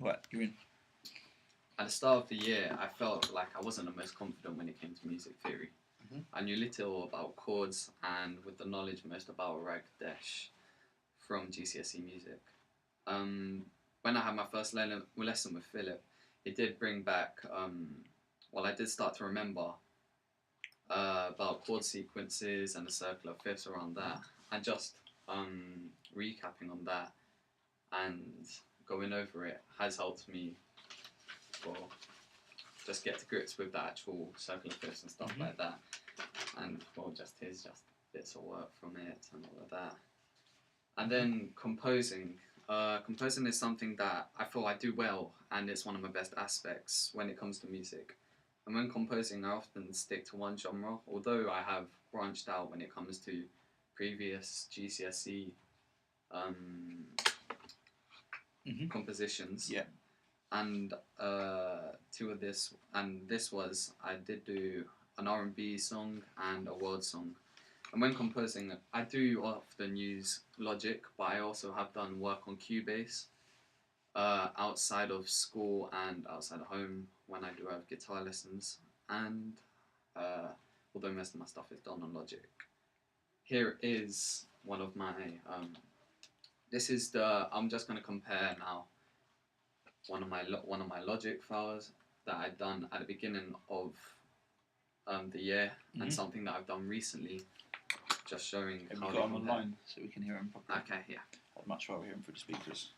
Right, you're in. At the start of the year, I felt like I wasn't the most confident when it came to music theory. Mhm. I knew little about chords and with the knowledge most about Rag Dash from GCSE music. When I had my first lesson with Philip, it did bring back, I did start to remember about chord sequences and the circle of fifths around that, and just recapping on that and going over it has helped me just get to grips with the actual circle of fifths and stuff like that, and just bits of work from it and all of that. And then composing. Composing is something that I feel I do well, and it's one of my best aspects when it comes to music. And when composing, I often stick to one genre, although I have branched out when it comes to previous GCSE compositions. Yeah. And this was, I did do an R&B song and a world song. And when composing, I do often use Logic, but I also have done work on Cubase outside of school and outside of home when I do have guitar lessons. And although most of my stuff is done on Logic, here is one of my. I'm just going to compare now one of my Logic files that I'd done at the beginning of the year and something that I've done recently. Just showing Have how you they got them compare. online so we can hear them properly? Okay, yeah. I'd much rather hear them through the speakers.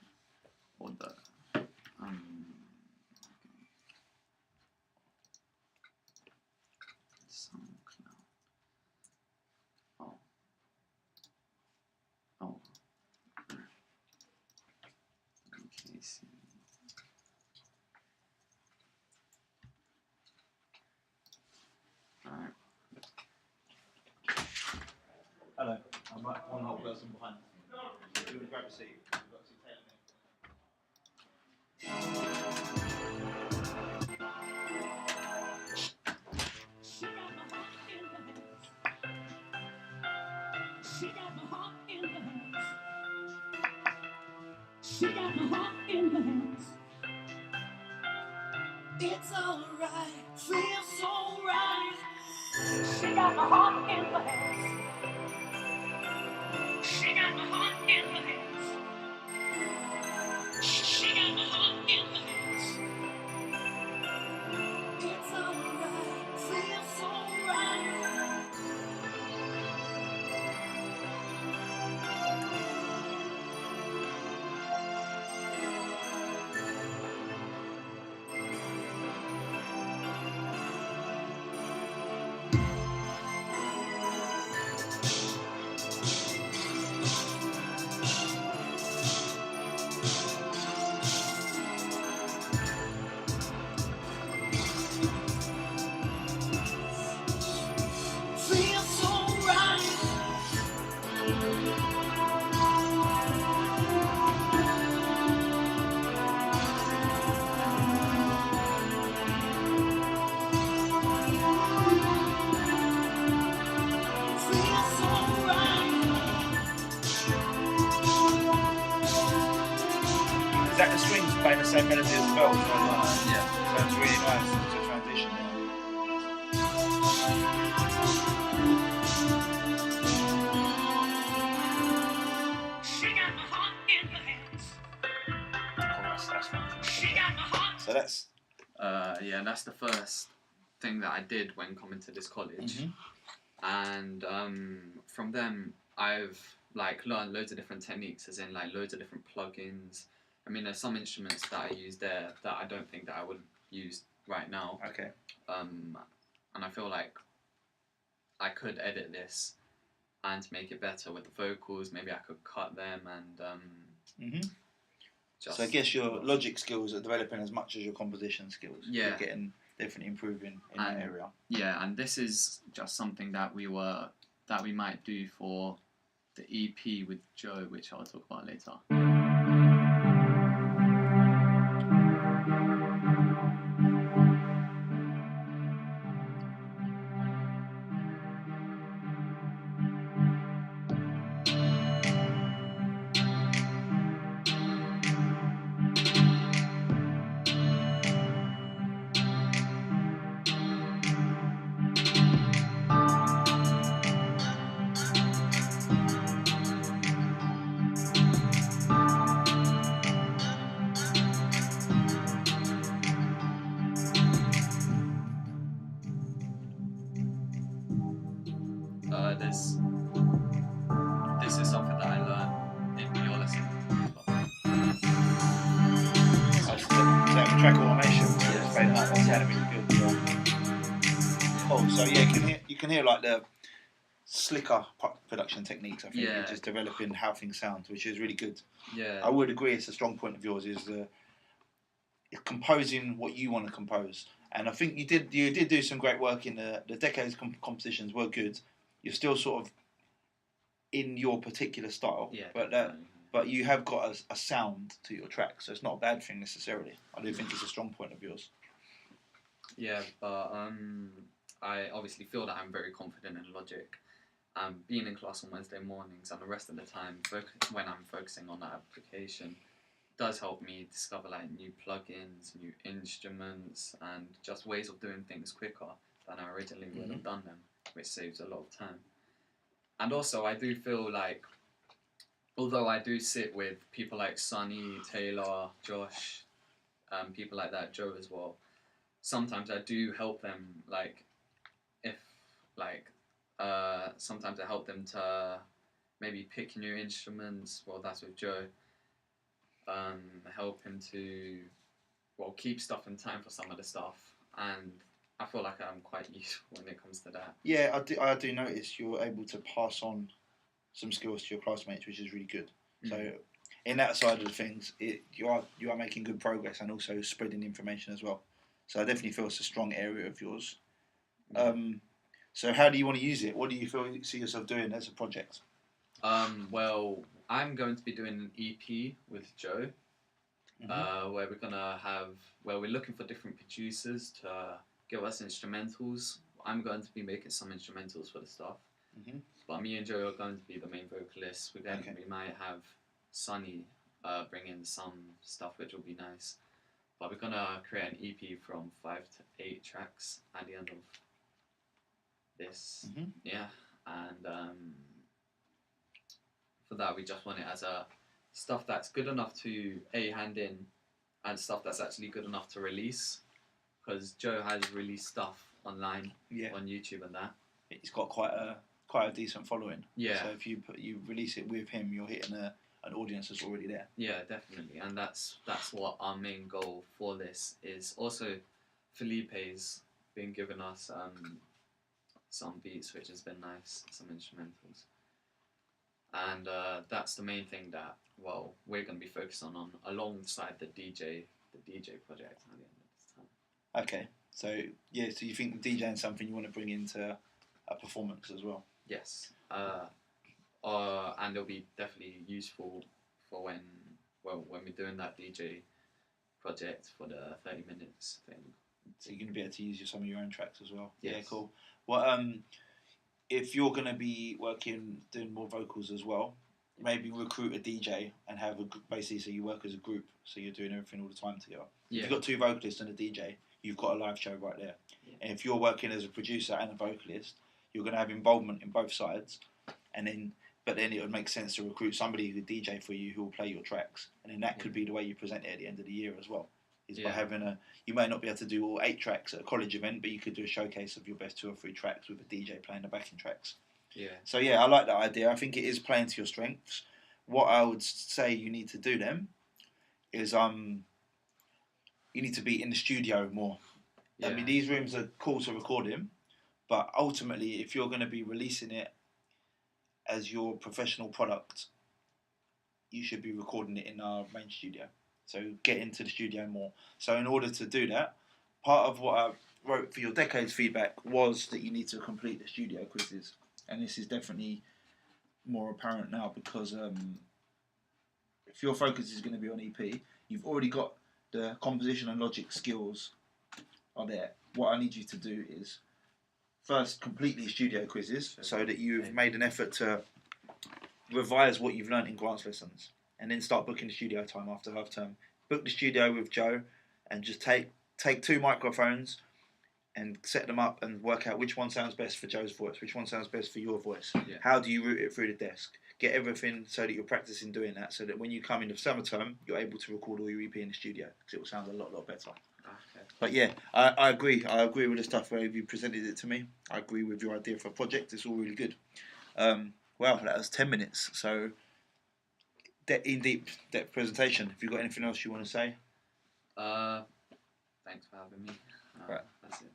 Or the SoundCloud. Oh. Okay, see. Alright. Hello, I'm one whole person behind. Do you want to grab a seat? She got my heart in her hands. She got my heart in her hands. It's alright, feels so right. She got my heart in her hands. She got my heart in her hands. She got my heart in her hands. It's alright, feels so right. Feels so right. Feels so right. Is that the strings playing the same melody as the bells? Yeah. Sounds really nice. It's a transition there. She got my heart in her hands. Oh, that's fantastic. She got my heart. So that's That's the first thing that I did when coming to this college. And from them, I've learned loads of different techniques, as in loads of different plugins. I mean, there's some instruments that I use there that I don't think that I would use right now. okay. And I feel like I could edit this and make it better with the vocals. Maybe I could cut them and So I guess your Logic skills are developing as much as your composition skills. Yeah. You're getting definitely improving in that area. Yeah, and this is just something that we might do for the EP with Joe, which I'll talk about later. So yeah, you can hear like the slicker production techniques. I think Yeah. you're just developing how things sound, which is really good. Yeah. I would agree. It's a strong point of yours. Is composing what you want to compose, and I think you did do some great work in the decades compositions were good. You're still sort of in your particular style, Yeah. but you have got a sound to your track, so it's not a bad thing necessarily. I do think it's a strong point of yours. Yeah, but I obviously feel that I'm very confident in Logic. Being in class on Wednesday mornings and the rest of the time, when I'm focusing on that application, does help me discover like new plugins, new instruments, and just ways of doing things quicker than I originally would have done them, which saves a lot of time. And also, I do feel like, although I do sit with people like Sonny, Taylor, Josh, people like that, Joe as well, sometimes I do help them, like, if, like, sometimes I help them to maybe pick new instruments. Well, that's with Joe. Help him to, well, keep stuff in time for some of the stuff. And I feel like I'm quite useful when it comes to that. Yeah, I do notice you're able to pass on some skills to your classmates, which is really good. So in that side of the things, you are making good progress and also spreading information as well. So I definitely feel it's a strong area of yours. So how do you want to use it? What do you see yourself doing as a project? Well, I'm going to be doing an EP with Joe, where we're looking for different producers to give us instrumentals. I'm going to be making some instrumentals for the stuff. But me and Joe are going to be the main vocalists. We might have Sonny bring in some stuff, which will be nice. But we're gonna create an EP from 5 to 8 tracks at the end of this. Yeah, and for that we just want it as a stuff that's good enough to hand in, and stuff that's actually good enough to release. Because Joe has released stuff online on YouTube and that. He's got quite a decent following. Yeah. So if you release it with him, you're hitting an audience that's already there. Yeah, definitely, and that's what our main goal for this is. Also, Felipe's been giving us some beats, which has been nice, some instrumentals, and that's the main thing that we're going to be focused on alongside the DJ project at the end of this time. Okay, so you think DJing is something you want to bring into a performance as well? Yes, and it'll be definitely useful for when we're doing that DJ project for the 30 minutes thing. So you're going to be able to use some of your own tracks as well. Yes. Yeah, cool. Well, if you're going to be doing more vocals as well, maybe recruit a DJ and have basically so you work as a group, so you're doing everything all the time together. Yeah. If you've got 2 vocalists and a DJ, you've got a live show right there. Yeah. And if you're working as a producer and a vocalist, you're going to have involvement in both sides, but then it would make sense to recruit somebody who DJ for you who will play your tracks, and then that could be the way you present it at the end of the year as well. By having you may not be able to do all 8 tracks at a college event, but you could do a showcase of your best 2 or 3 tracks with a DJ playing the backing tracks. Yeah. So I like that idea. I think it is playing to your strengths. What I would say you need to do then is you need to be in the studio more. Yeah. I mean, these rooms are cool to record in, but ultimately, if you're going to be releasing it as your professional product, you should be recording it in our main studio. So get into the studio more. So in order to do that, part of what I wrote for your decades feedback was that you need to complete the studio quizzes. And this is definitely more apparent now because if your focus is going to be on EP, you've already got the composition and logic skills are there. What I need you to do is first complete these studio quizzes so that you've made an effort to revise what you've learnt in Grant's lessons, and then start booking the studio time after half term. Book the studio with Joe and just take 2 microphones and set them up and work out which one sounds best for Joe's voice, which one sounds best for your voice. Yeah. How do you route it through the desk? Get everything so that you're practicing doing that, so that when you come into summer term, you're able to record all your EP in the studio, because it will sound a lot better. Okay. But yeah, I agree. I agree with the stuff where you presented it to me. I agree with your idea for a project. It's all really good. Well, that was 10 minutes. So, in deep depth presentation. Have you got anything else you want to say? Thanks for having me. Right. That's it.